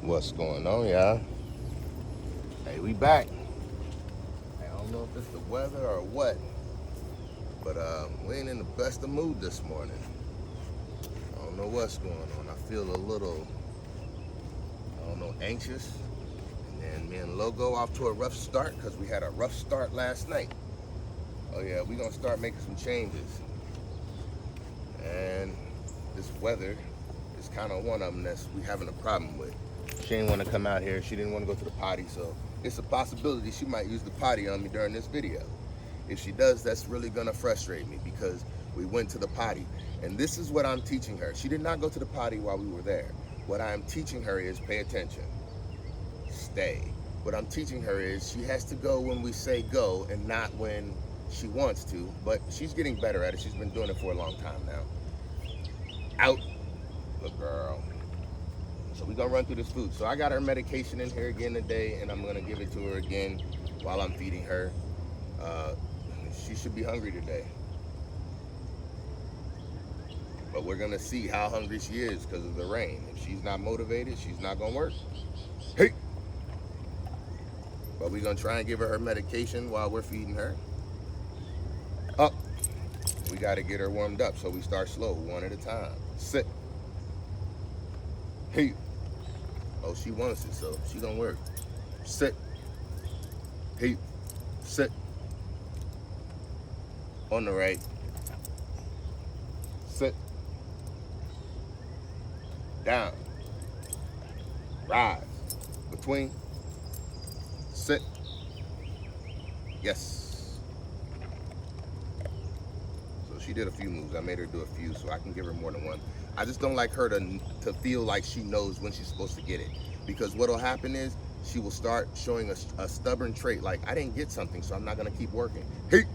What's going on, y'all? Hey, we back. Hey, I don't know if it's the weather or what, but we ain't in the best of mood this morning. I don't know what's going on. I feel a little, I don't know, anxious. And then me and Logo off to a rough start because we had a rough start last night. Oh yeah, we gonna start making some changes. And this weather is kind of one of them that's we having a problem with. She didn't want to come out here. She didn't want to go to the potty, so it's a possibility she might use the potty on me during this video. If she does, that's really gonna frustrate me because we went to the potty. And this is what I'm teaching her. She did not go to the potty while we were there. What I am teaching her is pay attention. Stay. What I'm teaching her is she has to go when we say go and not when she wants to, but she's getting better at it. She's been doing it for a long time now. Out. Good girl. So we're gonna run through this food. So I got her medication in here again today, and I'm gonna give it to her again while I'm feeding her. She should be hungry today. But we're gonna see how hungry she is because of the rain. If she's not motivated, she's not gonna work. Hey! But we're gonna try and give her medication while we're feeding her. Up. We gotta get her warmed up, so we start slow, one at a time. Sit. Hey. Oh, she wants it, so she gonna work. Sit. Hey. Sit. On the right. Sit. Down. Rise. Between. Sit. Yes. So she did a few moves. I made her do a few so I can give her more than one. I just don't like her to feel like she knows when she's supposed to get it. Because what'll happen is she will start showing a stubborn trait like, I didn't get something, so I'm not gonna keep working. Hey.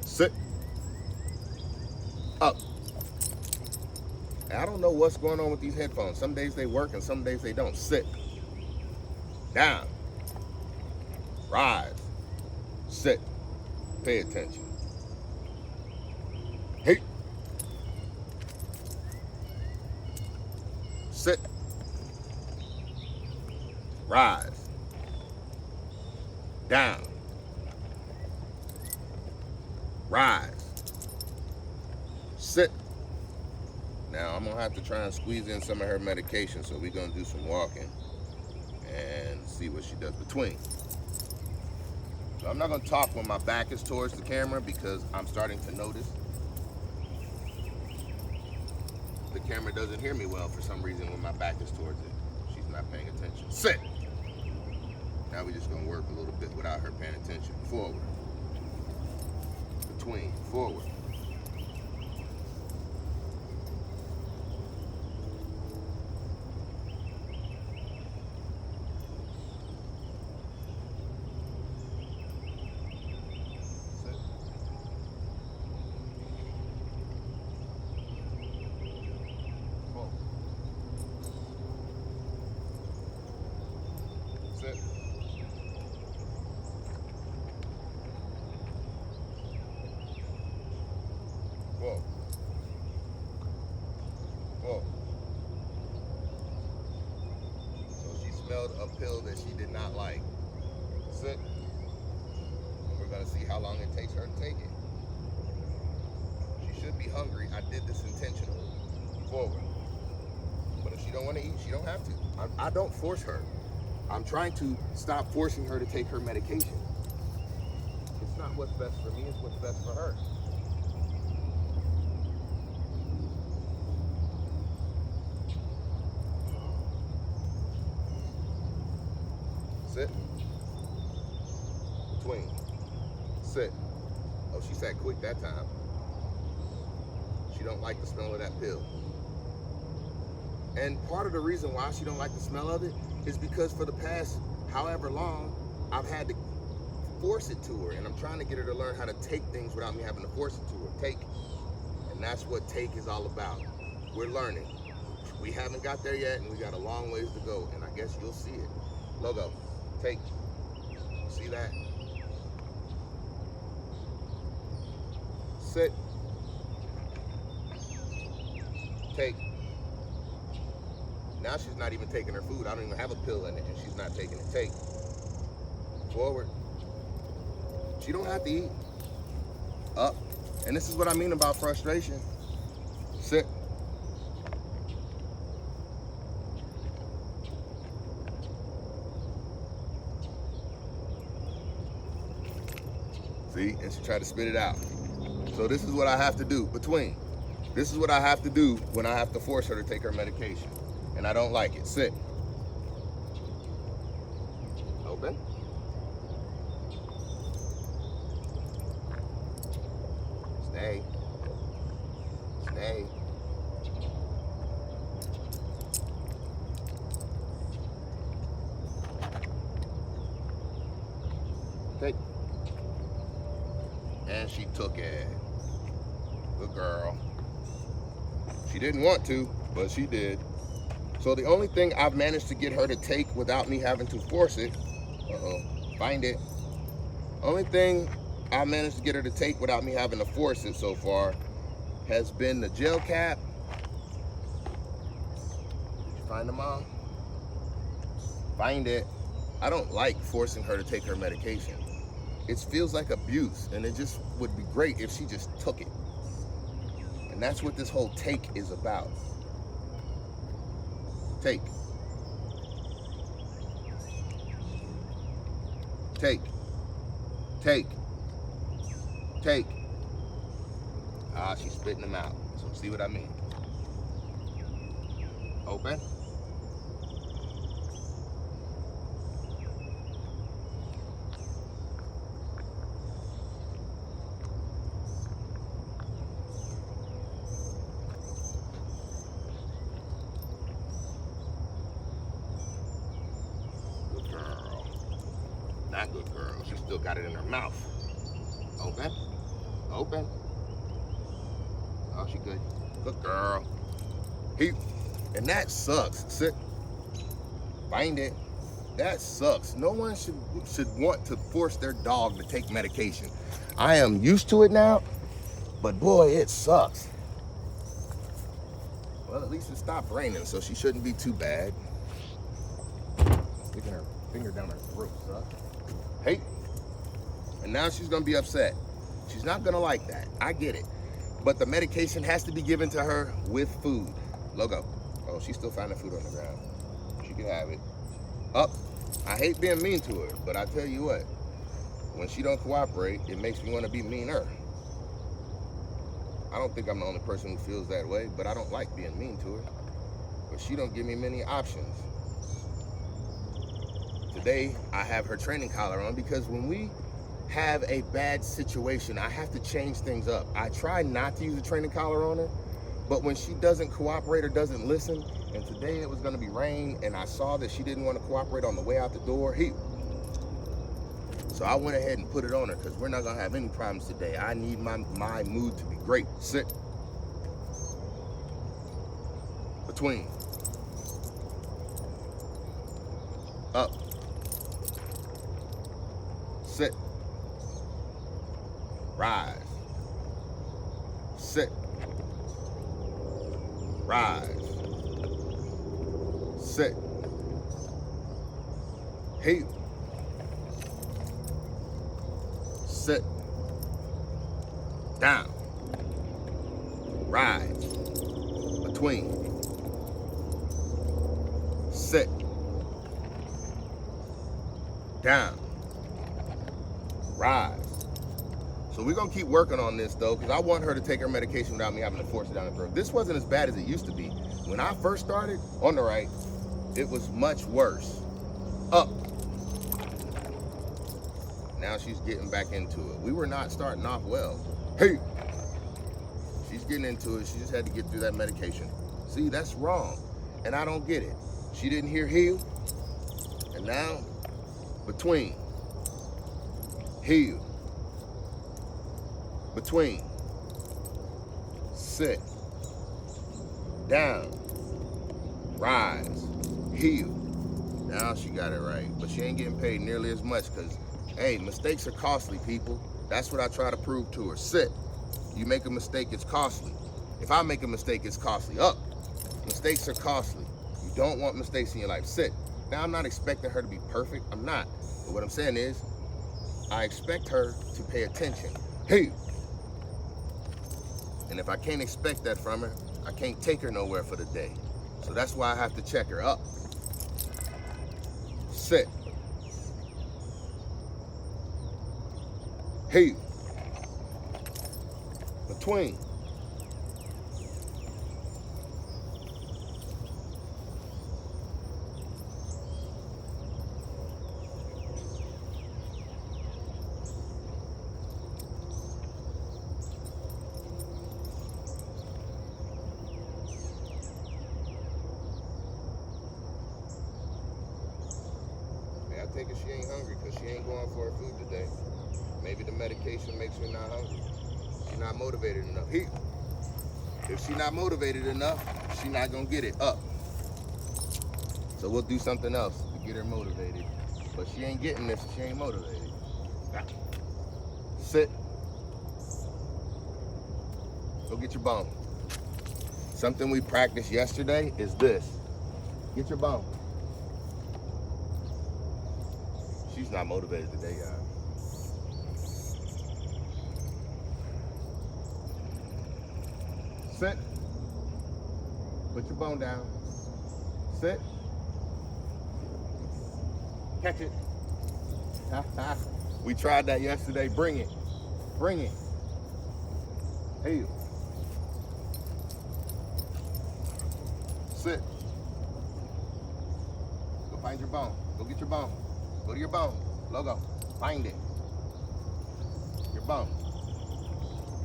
Sit. Up. And I don't know what's going on with these headphones. Some days they work and some days they don't. Sit. Down. Rise. Sit. Pay attention. Hey. Sit. Rise. Down. Rise. Sit. Now I'm gonna have to try and squeeze in some of her medication, so we're gonna do some walking and see what she does between. So I'm not gonna talk when my back is towards the camera because I'm starting to notice the camera doesn't hear me well for some reason when my back is towards it. She's not paying attention. Sit. Now we're just gonna work a little bit without her paying attention. Forward. Between. Forward. Sit. Whoa. Whoa. So she smelled a pill that she did not like. Sit. And we're gonna see how long it takes her to take it. She should be hungry. I did this intentionally. Forward. But if she don't want to eat, she don't have to. I don't force her. I'm trying to stop forcing her to take her medication. It's not what's best for me, it's what's best for her. Sit. Between. Sit. Oh, she sat quick that time. She don't like the smell of that pill. And part of the reason why she don't like the smell of it is because for the past however long, I've had to force it to her, and I'm trying to get her to learn how to take things without me having to force it to her. Take. And that's what take is all about. We're learning. We haven't got there yet, and we got a long ways to go, and I guess you'll see it. Logo. Take. See that? Sit. Take. Now she's not even taking her food. I don't even have a pill in it, and she's not taking it. Take. Forward. She don't have to eat. Up. And this is what I mean about frustration. Sit. See? And she tried to spit it out. So this is what I have to do between. This is what I have to do when I have to force her to take her medication. And I don't like it. Sit. Open. Stay. Stay. Take. And she took it. Good girl. She didn't want to, but she did. So the only thing I've managed to get her to take without me having to force it, find it. Only thing I managed to get her to take without me having to force it so far has been the gel cap. Did you find them all? Find it. I don't like forcing her to take her medication. It feels like abuse, and it just would be great if she just took it. And that's what this whole take is about. Take. Take. Take. Take. Ah, she's spitting them out. So see what I mean? Open. Good girl. Not good girl. She still got it in her mouth. Open. Open. Oh, she good. Good girl. And that sucks. Sit. Find it. That sucks. No one should want to force their dog to take medication. I am used to it now, but boy, it sucks. Well, at least it stopped raining, so she shouldn't be too bad. Sticking her finger down her throat, sucks. Hey. And now she's gonna be upset. She's not gonna like that. I get it. But the medication has to be given to her with food. Logo. Oh, she's still finding food on the ground. She can have it. Up. I hate being mean to her, but I tell you what, when she don't cooperate, it makes me want to be meaner. I don't think I'm the only person who feels that way, but I don't like being mean to her. But she don't give me many options. Today, I have her training collar on because when we have a bad situation, I have to change things up. I try not to use a training collar on her, but when she doesn't cooperate or doesn't listen, and today it was gonna be rain, and I saw that she didn't want to cooperate on the way out the door, so I went ahead and put it on her because we're not gonna have any problems today. I need my mood to be great. Sit. Between. Up. Sit. Rise. Sit. Rise. Sit. Heel. Sit. Down. Rise. Between. Sit. Down. Rise. So we're gonna keep working on this though, because I want her to take her medication without me having to force it down her throat. This wasn't as bad as it used to be. When I first started, on the right, it was much worse. Up. Now she's getting back into it. We were not starting off well. Hey. She's getting into it. She just had to get through that medication. See, that's wrong. And I don't get it. She didn't hear heel. And now, between. Heel. Between. Sit. Down. Rise. Heel. Now she got it right. But she ain't getting paid nearly as much because, hey, mistakes are costly, people. That's what I try to prove to her. Sit. You make a mistake, it's costly. If I make a mistake, it's costly. Up. Mistakes are costly. You don't want mistakes in your life. Sit. Now, I'm not expecting her to be perfect. I'm not. But what I'm saying is, I expect her to pay attention. Hey! And if I can't expect that from her, I can't take her nowhere for the day. So that's why I have to check her up. Sit. Hey. Between. I take it she ain't hungry because she ain't going for her food today. Maybe the medication makes her not hungry. She's not motivated enough. If she's not motivated enough, she's not gonna get it up. So we'll do something else to get her motivated. But she ain't getting this if she ain't motivated. Sit. Go get your bone. Something we practiced yesterday is this. Get your bone. She's not motivated today, y'all. Sit. Put your bone down. Sit. Catch it. We tried that yesterday. Bring it. Bring it. Hey. Sit. Go find your bone. Go get your bone. Go to your bone. Logo. Find it. Your bone.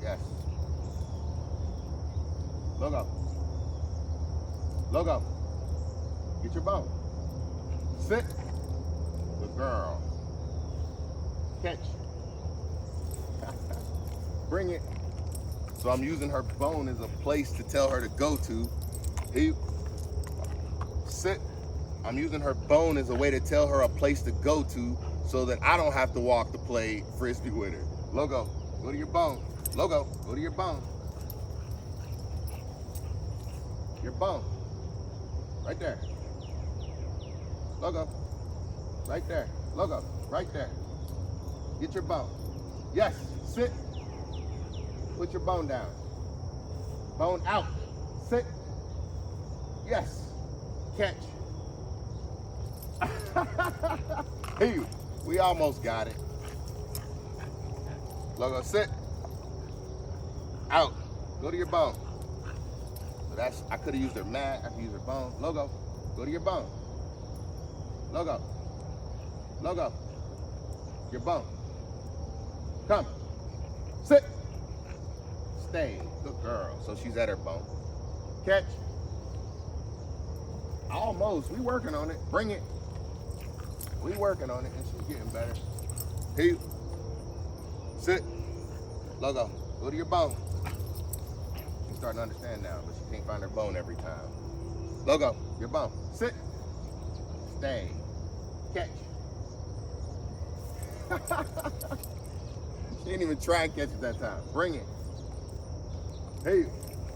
Yes. Logo. Logo. Get your bone. Sit. Good girl. Catch. Bring it. So I'm using her bone as a place to tell her to go to. Hey. Sit. I'm using her bone as a way to tell her a place to go to so that I don't have to walk to play frisbee with her. Logo, go to your bone. Logo, go to your bone. Your bone. Right there. Logo. Right there. Logo. Right there. Get your bone. Yes. Sit. Put your bone down. Bone out. Sit. Yes. Catch. Hey, we almost got it. Logo, sit. Out. Go to your bone. So that's, I could have used her mat, I could use her bone. Logo, go to your bone. Logo. Logo. Your bone. Come. Sit. Stay. Good girl. So she's at her bone. Catch. Almost. We working on it. Bring it. We working on it, and she's getting better. Hey. Sit. Logo. Go to your bone. She's starting to understand now, but she can't find her bone every time. Logo. Your bone. Sit. Stay. Catch. She didn't even try and catch it that time. Bring it. Hey.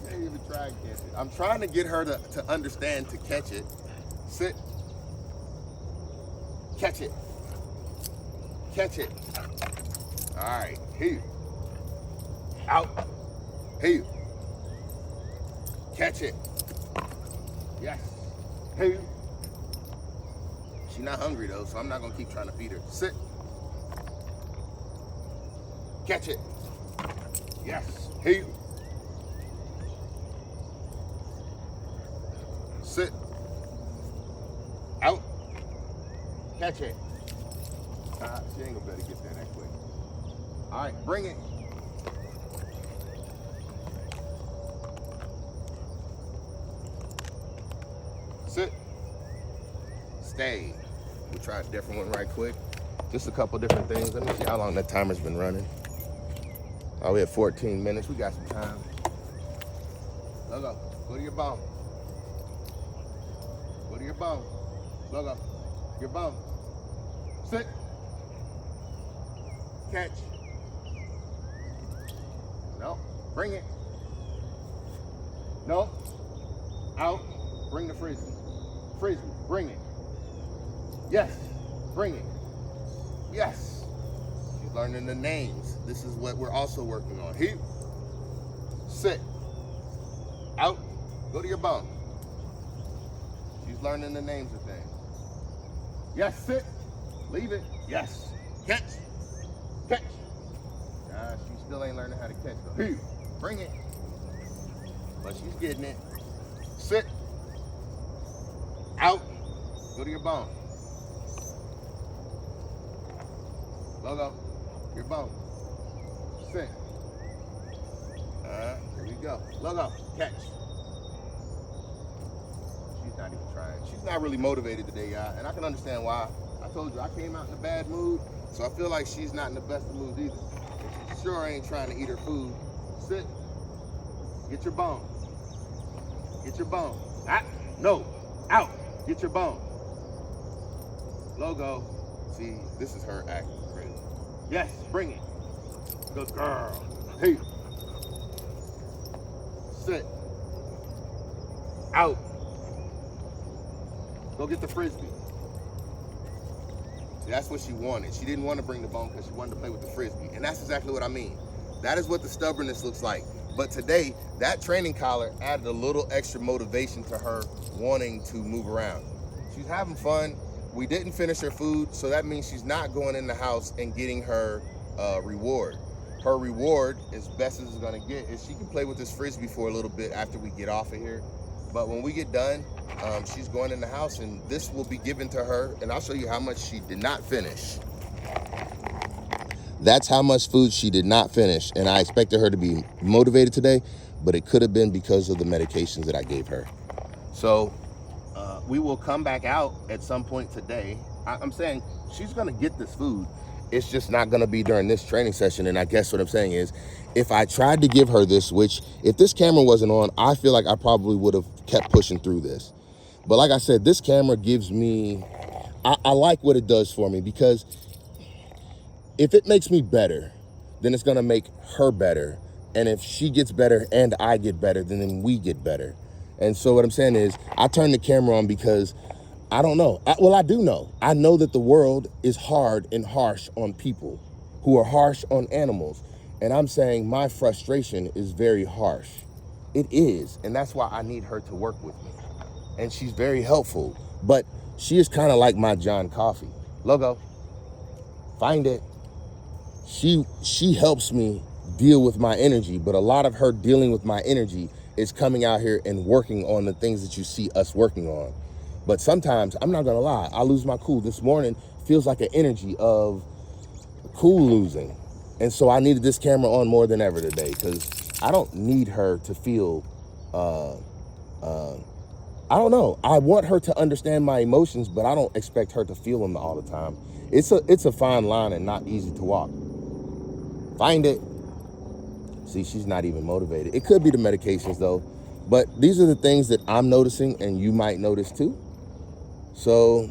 She didn't even try and catch it. I'm trying to get her to understand to catch it. Sit. Catch it. Catch it. All right. Here. Out. Here. Catch it. Yes. Here. She's not hungry though, so I'm not gonna keep trying to feed her. Sit. Catch it. Yes. Here. Sit. Out. Catch it. She ain't gonna be able to get there that quick. All right, bring it. Sit. Stay. We'll try a different one right quick. Just a couple different things. Let me see how long that timer's been running. Oh, we have 14 minutes. We got some time. Logo, go to your bone. Go to your bone. Logo, your bone. Sit. Catch. No. Bring it. No. Out. Bring the frisbee. frisbee. Bring it. Yes. Bring it. Yes. She's learning the names. This is what we're also working on. Here. Sit. Out. Go to your bum. She's learning the names of things. Yes, sit. Leave it. Yes. Catch. Catch. She still ain't learning how to catch though. Here. Bring it. But she's getting it. Sit. Out. Go to your bone. Logo. Your bone. Sit. Here we go. Logo. Catch. She's not even trying. She's not really motivated today, y'all. And I can understand why. I told you, I came out in a bad mood. So I feel like she's not in the best of moods either. And she sure ain't trying to eat her food. Sit. Get your bone. Get your bone. Ah, no. Out. Get your bone. Logo. See, this is her acting crazy. Yes, bring it. Good girl. Hey. Sit. Out. Go get the frisbee. See, that's what she wanted. She didn't want to bring the bone because she wanted to play with the frisbee. And that's exactly what I mean. That is what the stubbornness looks like. But today, that training collar added a little extra motivation to her wanting to move around. She's having fun. We didn't finish her food, so that means she's not going in the house and getting her reward. Her reward, as best as it's gonna get, is she can play with this frisbee for a little bit after we get off of here. But when we get done, she's going in the house and this will be given to her, and I'll show you how much she did not finish. That's how much food she did not finish, and I expected her to be motivated today, but it could have been because of the medications that I gave her. So we will come back out at some point today. I'm saying she's gonna get this food. It's just not gonna be during this training session, and I guess what I'm saying is, if I tried to give her this, which if this camera wasn't on, I feel like I probably would have kept pushing through this. But like I said, this camera gives me, I like what it does for me, because if it makes me better, then it's gonna make her better. And if she gets better and I get better, then we get better. And so what I'm saying is, I turn the camera on because I don't know. I do know. I know that the world is hard and harsh on people who are harsh on animals. And I'm saying my frustration is very harsh. It is. And that's why I need her to work with me. And she's very helpful. But she is kind of like my John Coffey. Logo. Find it. She helps me deal with my energy, but a lot of her dealing with my energy is coming out here and working on the things that you see us working on. But sometimes, I'm not gonna lie, I lose my cool. This morning feels like an energy of cool losing. And so I needed this camera on more than ever today, because I don't need her to feel, I don't know. I want her to understand my emotions, but I don't expect her to feel them all the time. It's a fine line and not easy to walk. Find it. See, she's not even motivated. It could be the medications though, but these are the things that I'm noticing and you might notice too. So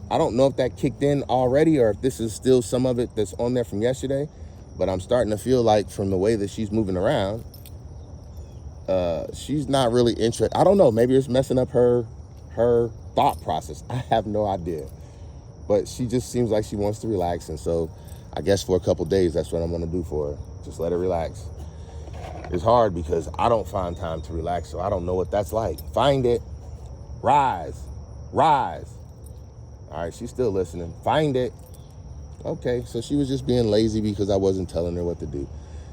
I don't know if that kicked in already or if this is still some of it that's on there from yesterday, but I'm starting to feel like from the way that she's moving around, she's not really interested. I don't know, maybe it's messing up her thought process. I have no idea, but she just seems like she wants to relax. And so I guess for a couple days, that's what I'm gonna do for her. Just let her relax. It's hard because I don't find time to relax, so I don't know what that's like. Find it. Rise. Rise. All right, she's still listening. Find it. Okay, so she was just being lazy because I wasn't telling her what to do.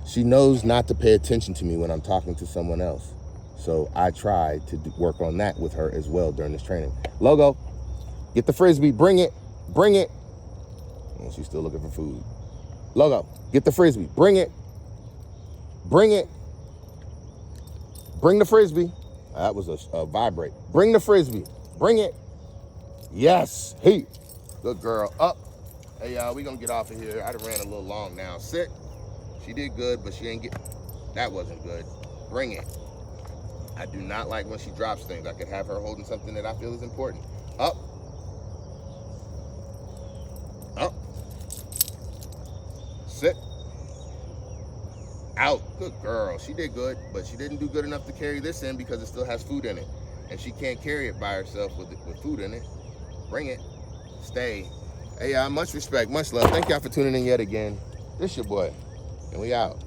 She knows not to pay attention to me when I'm talking to someone else. So I try to work on that with her as well during this training. Logo, get the frisbee. Bring it. Bring it. And she's still looking for food. Logo, get the frisbee. Bring it. Bring it. Bring the frisbee. That was a vibrate. Bring the frisbee. Bring it. Yes. Hey. Good girl. Up. Hey, y'all, we gonna get off of here. I done ran a little long now. Sit. She did good, but she ain't get... That wasn't good. Bring it. I do not like when she drops things. I could have her holding something that I feel is important. Up. Up. Sit. Out. Good girl. She did good, but she didn't do good enough to carry this in because it still has food in it. and she can't carry it by herself with food in it, bring it. Stay. Hey, y'all, much respect, much love. Thank y'all for tuning in yet again. This your boy, and we out.